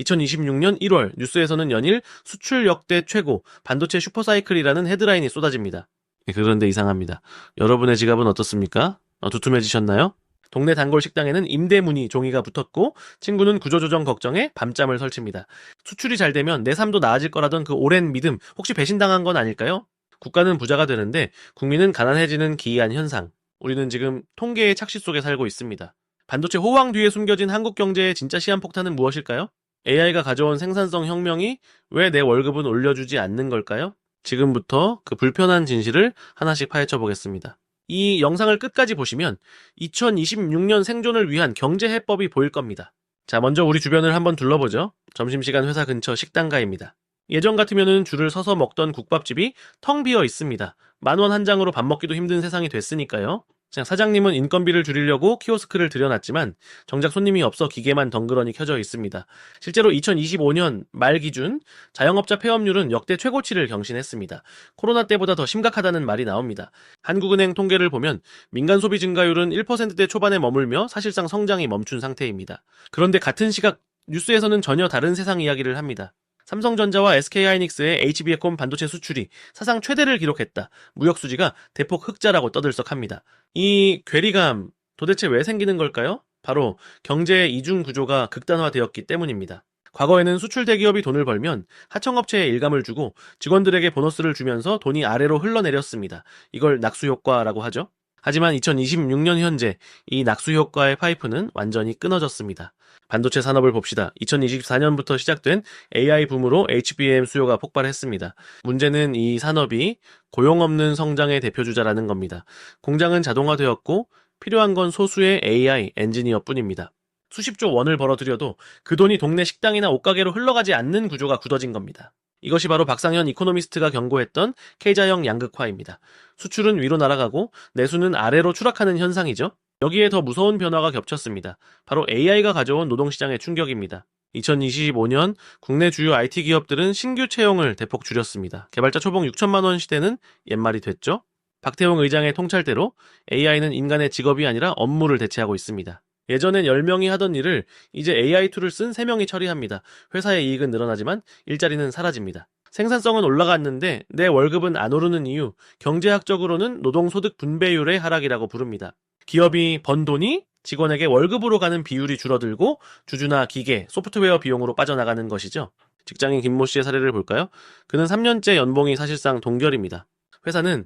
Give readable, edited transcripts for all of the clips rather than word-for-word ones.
2026년 1월 뉴스에서는 연일 수출 역대 최고 반도체 슈퍼사이클이라는 헤드라인이 쏟아집니다. 그런데 이상합니다. 여러분의 지갑은 어떻습니까? 두툼해지셨나요? 동네 단골 식당에는 임대 문의 종이가 붙었고 친구는 구조조정 걱정에 밤잠을 설칩니다. 수출이 잘 되면 내 삶도 나아질 거라던 그 오랜 믿음 혹시 배신당한 건 아닐까요? 국가는 부자가 되는데 국민은 가난해지는 기이한 현상. 우리는 지금 통계의 착시 속에 살고 있습니다. 반도체 호황 뒤에 숨겨진 한국 경제의 진짜 시한폭탄은 무엇일까요? AI가 가져온 생산성 혁명이 왜 내 월급은 올려주지 않는 걸까요? 지금부터 그 불편한 진실을 하나씩 파헤쳐 보겠습니다. 이 영상을 끝까지 보시면 2026년 생존을 위한 경제 해법이 보일 겁니다. 자, 먼저 우리 주변을 한번 둘러보죠. 점심시간 회사 근처 식당가입니다. 예전 같으면 줄을 서서 먹던 국밥집이 텅 비어 있습니다. 10,000원 한 장으로 밥 먹기도 힘든 세상이 됐으니까요. 사장님은 인건비를 줄이려고 키오스크를 들여놨지만 정작 손님이 없어 기계만 덩그러니 켜져 있습니다. 실제로 2025년 말 기준 자영업자 폐업률은 역대 최고치를 경신했습니다. 코로나 때보다 더 심각하다는 말이 나옵니다. 한국은행 통계를 보면 민간 소비 증가율은 1%대 초반에 머물며 사실상 성장이 멈춘 상태입니다. 그런데 같은 시각 뉴스에서는 전혀 다른 세상 이야기를 합니다. 삼성전자와 SK하이닉스의 HBM 반도체 수출이 사상 최대를 기록했다. 무역 수지가 대폭 흑자라고 떠들썩합니다. 이 괴리감 도대체 왜 생기는 걸까요? 바로 경제의 이중 구조가 극단화되었기 때문입니다. 과거에는 수출 대기업이 돈을 벌면 하청업체에 일감을 주고 직원들에게 보너스를 주면서 돈이 아래로 흘러내렸습니다. 이걸 낙수효과라고 하죠. 하지만 2026년 현재 이 낙수효과의 파이프는 완전히 끊어졌습니다. 반도체 산업을 봅시다. 2024년부터 시작된 AI 붐으로 HBM 수요가 폭발했습니다. 문제는 이 산업이 고용 없는 성장의 대표주자라는 겁니다. 공장은 자동화되었고 필요한 건 소수의 AI 엔지니어 뿐입니다. 수십조 원을 벌어들여도 그 돈이 동네 식당이나 옷가게로 흘러가지 않는 구조가 굳어진 겁니다. 이것이 바로 박상현 이코노미스트가 경고했던 K자형 양극화입니다. 수출은 위로 날아가고 내수는 아래로 추락하는 현상이죠. 여기에 더 무서운 변화가 겹쳤습니다. 바로 AI가 가져온 노동시장의 충격입니다. 2025년 국내 주요 IT 기업들은 신규 채용을 대폭 줄였습니다. 개발자 초봉 6천만 원 시대는 옛말이 됐죠. 박태웅 의장의 통찰대로 AI는 인간의 직업이 아니라 업무를 대체하고 있습니다. 예전엔 10명이 하던 일을 이제 AI 툴을 쓴 3명이 처리합니다. 회사의 이익은 늘어나지만 일자리는 사라집니다. 생산성은 올라갔는데 내 월급은 안 오르는 이유, 경제학적으로는 노동소득 분배율의 하락이라고 부릅니다. 기업이 번 돈이 직원에게 월급으로 가는 비율이 줄어들고 주주나 기계, 소프트웨어 비용으로 빠져나가는 것이죠. 직장인 김모 씨의 사례를 볼까요? 그는 3년째 연봉이 사실상 동결입니다. 회사는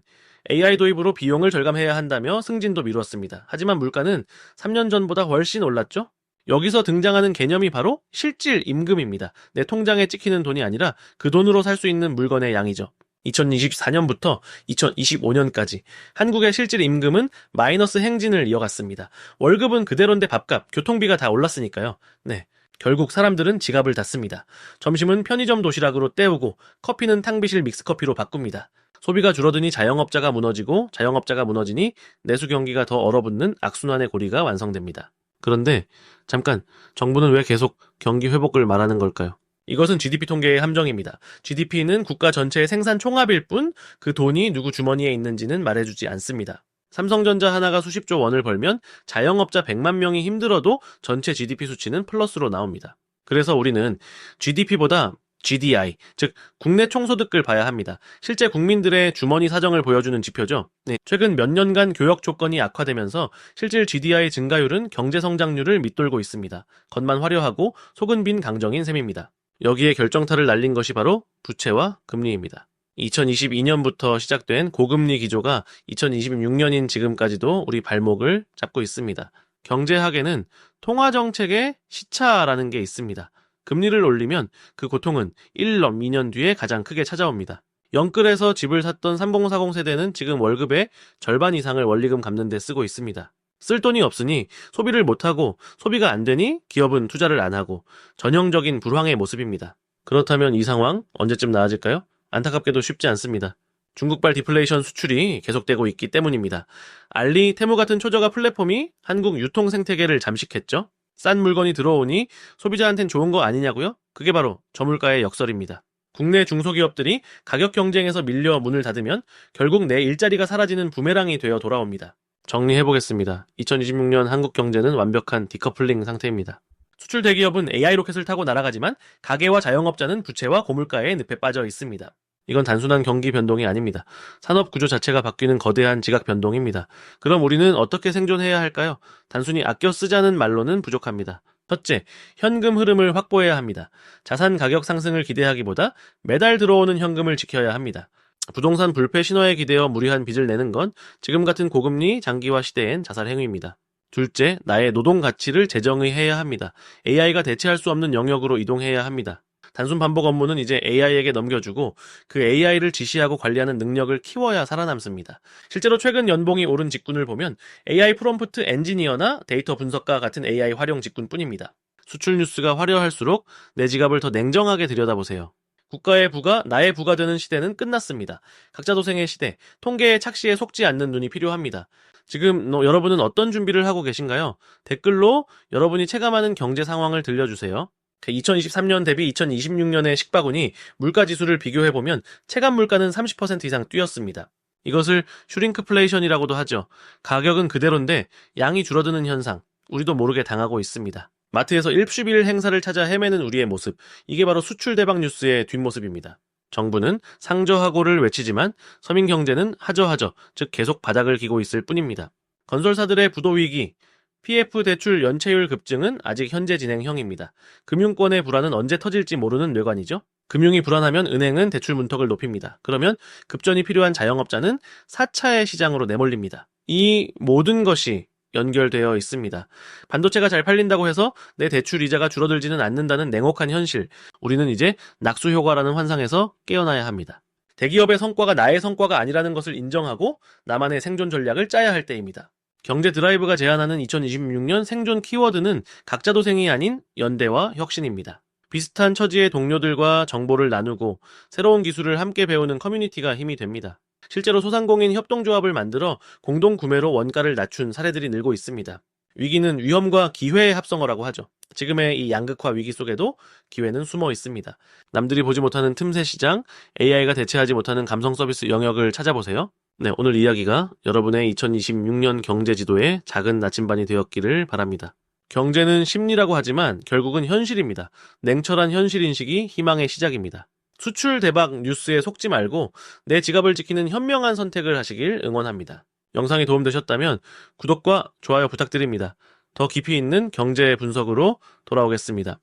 AI 도입으로 비용을 절감해야 한다며 승진도 미뤘습니다. 하지만 물가는 3년 전보다 훨씬 올랐죠? 여기서 등장하는 개념이 바로 실질 임금입니다. 내 통장에 찍히는 돈이 아니라 그 돈으로 살 수 있는 물건의 양이죠. 2024년부터 2025년까지 한국의 실질 임금은 마이너스 행진을 이어갔습니다. 월급은 그대로인데 밥값, 교통비가 다 올랐으니까요. 네, 결국 사람들은 지갑을 닫습니다. 점심은 편의점 도시락으로 때우고 커피는 탕비실 믹스커피로 바꿉니다. 소비가 줄어드니 자영업자가 무너지고 자영업자가 무너지니 내수 경기가 더 얼어붙는 악순환의 고리가 완성됩니다. 그런데 잠깐, 정부는 왜 계속 경기 회복을 말하는 걸까요? 이것은 GDP 통계의 함정입니다. GDP는 국가 전체의 생산 총합일 뿐 그 돈이 누구 주머니에 있는지는 말해주지 않습니다. 삼성전자 하나가 수십조 원을 벌면 자영업자 100만 명이 힘들어도 전체 GDP 수치는 플러스로 나옵니다. 그래서 우리는 GDP보다 GDI, 즉 국내 총소득을 봐야 합니다. 실제 국민들의 주머니 사정을 보여주는 지표죠. 네, 최근 몇 년간 교역 조건이 악화되면서 실질 GDI 증가율은 경제 성장률을 밑돌고 있습니다. 겉만 화려하고 속은 빈 강정인 셈입니다. 여기에 결정타를 날린 것이 바로 부채와 금리입니다. 2022년부터 시작된 고금리 기조가 2026년인 지금까지도 우리 발목을 잡고 있습니다. 경제학에는 통화정책의 시차라는 게 있습니다. 금리를 올리면 그 고통은 1년, 2년 뒤에 가장 크게 찾아옵니다. 영끌에서 집을 샀던 3040 세대는 지금 월급의 절반 이상을 원리금 갚는 데 쓰고 있습니다. 쓸 돈이 없으니 소비를 못하고 소비가 안 되니 기업은 투자를 안 하고 전형적인 불황의 모습입니다. 그렇다면 이 상황 언제쯤 나아질까요? 안타깝게도 쉽지 않습니다. 중국발 디플레이션 수출이 계속되고 있기 때문입니다. 알리, 테무 같은 초저가 플랫폼이 한국 유통 생태계를 잠식했죠. 싼 물건이 들어오니 소비자한텐 좋은 거 아니냐고요? 그게 바로 저물가의 역설입니다. 국내 중소기업들이 가격 경쟁에서 밀려 문을 닫으면 결국 내 일자리가 사라지는 부메랑이 되어 돌아옵니다. 정리해보겠습니다. 2026년 한국 경제는 완벽한 디커플링 상태입니다. 수출 대기업은 AI 로켓을 타고 날아가지만 가계와 자영업자는 부채와 고물가의 늪에 빠져 있습니다. 이건 단순한 경기 변동이 아닙니다. 산업 구조 자체가 바뀌는 거대한 지각 변동입니다. 그럼 우리는 어떻게 생존해야 할까요? 단순히 아껴 쓰자는 말로는 부족합니다. 첫째, 현금 흐름을 확보해야 합니다. 자산 가격 상승을 기대하기보다 매달 들어오는 현금을 지켜야 합니다. 부동산 불패 신화에 기대어 무리한 빚을 내는 건 지금 같은 고금리 장기화 시대엔 자살 행위입니다. 둘째, 나의 노동 가치를 재정의해야 합니다. AI가 대체할 수 없는 영역으로 이동해야 합니다. 단순 반복 업무는 이제 AI에게 넘겨주고 그 AI를 지시하고 관리하는 능력을 키워야 살아남습니다. 실제로 최근 연봉이 오른 직군을 보면 AI 프롬프트 엔지니어나 데이터 분석가 같은 AI 활용 직군뿐입니다. 수출 뉴스가 화려할수록 내 지갑을 더 냉정하게 들여다보세요. 국가의 부가 나의 부가 되는 시대는 끝났습니다. 각자 도생의 시대, 통계의 착시에 속지 않는 눈이 필요합니다. 지금 여러분은 어떤 준비를 하고 계신가요? 댓글로 여러분이 체감하는 경제 상황을 들려주세요. 2023년 대비 2026년의 식바구니 물가지수를 비교해보면 체감 물가는 30% 이상 뛰었습니다. 이것을 슈링크플레이션이라고도 하죠. 가격은 그대로인데 양이 줄어드는 현상, 우리도 모르게 당하고 있습니다. 마트에서 일주일 행사를 찾아 헤매는 우리의 모습, 이게 바로 수출 대박 뉴스의 뒷모습입니다. 정부는 상저하고를 외치지만 서민 경제는 하저하저, 즉 계속 바닥을 기고 있을 뿐입니다. 건설사들의 부도 위기, PF 대출 연체율 급증은 아직 현재 진행형입니다. 금융권의 불안은 언제 터질지 모르는 뇌관이죠. 금융이 불안하면 은행은 대출 문턱을 높입니다. 그러면 급전이 필요한 자영업자는 4차의 시장으로 내몰립니다. 이 모든 것이 연결되어 있습니다. 반도체가 잘 팔린다고 해서 내 대출 이자가 줄어들지는 않는다는 냉혹한 현실. 우리는 이제 낙수 효과라는 환상에서 깨어나야 합니다. 대기업의 성과가 나의 성과가 아니라는 것을 인정하고 나만의 생존 전략을 짜야 할 때입니다. 경제 드라이브가 제안하는 2026년 생존 키워드는 각자 도생이 아닌 연대와 혁신입니다. 비슷한 처지의 동료들과 정보를 나누고 새로운 기술을 함께 배우는 커뮤니티가 힘이 됩니다. 실제로 소상공인 협동조합을 만들어 공동 구매로 원가를 낮춘 사례들이 늘고 있습니다. 위기는 위험과 기회의 합성어라고 하죠. 지금의 이 양극화 위기 속에도 기회는 숨어 있습니다. 남들이 보지 못하는 틈새 시장, AI가 대체하지 못하는 감성 서비스 영역을 찾아보세요. 네, 오늘 이야기가 여러분의 2026년 경제 지도에 작은 나침반이 되었기를 바랍니다. 경제는 심리라고 하지만 결국은 현실입니다. 냉철한 현실인식이 희망의 시작입니다. 수출 대박 뉴스에 속지 말고 내 지갑을 지키는 현명한 선택을 하시길 응원합니다. 영상이 도움되셨다면 구독과 좋아요 부탁드립니다. 더 깊이 있는 경제 분석으로 돌아오겠습니다.